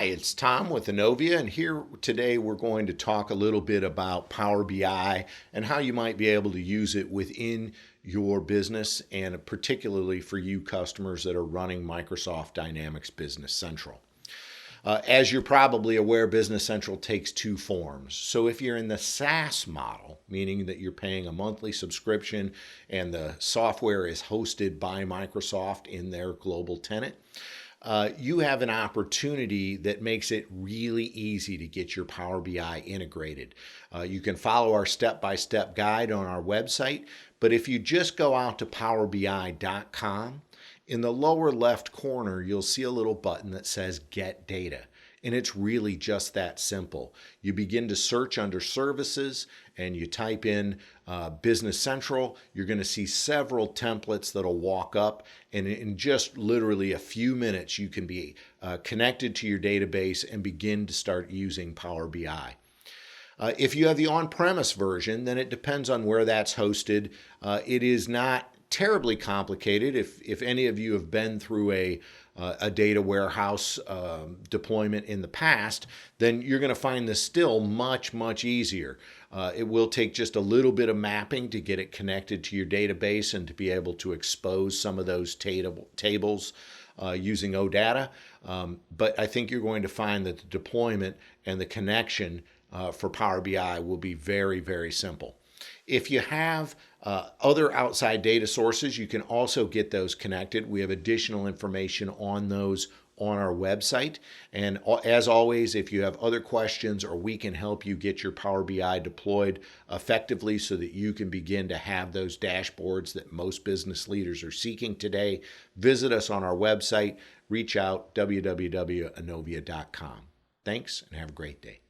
Hi, it's Tom with Inovia, and here today we're going to talk a little bit about Power BI and how you might be able to use it within your business, and particularly for you customers that are running Microsoft Dynamics Business Central. As you're probably aware, Business Central takes two forms. So if you're in the SaaS model, meaning that you're paying a monthly subscription and the software is hosted by Microsoft in their global tenant, you have an opportunity that makes it really easy to get your Power BI integrated. You can follow our step-by-step guide on our website, but if you just go out to powerbi.com, in the lower left corner, you'll see a little button that says Get Data. And it's really just that simple. You begin to search under Services and you type in Business Central. You're going to see several templates that'll walk up, and in just literally a few minutes, you can be connected to your database and begin to start using Power BI. If you have the on-premise version, then it depends on where that's hosted. It is not terribly complicated. If any of you have been through a data warehouse deployment in the past, then you're going to find this still much easier. It will take just a little bit of mapping to get it connected to your database and to be able to expose some of those tables using OData. But I think you're going to find that the deployment and the connection for Power BI will be very simple. If you have other outside data sources, you can also get those connected. We have additional information on those on our website. And as always, if you have other questions or we can help you get your Power BI deployed effectively so that you can begin to have those dashboards that most business leaders are seeking today, visit us on our website, reach out, www.inovia.com. Thanks and have a great day.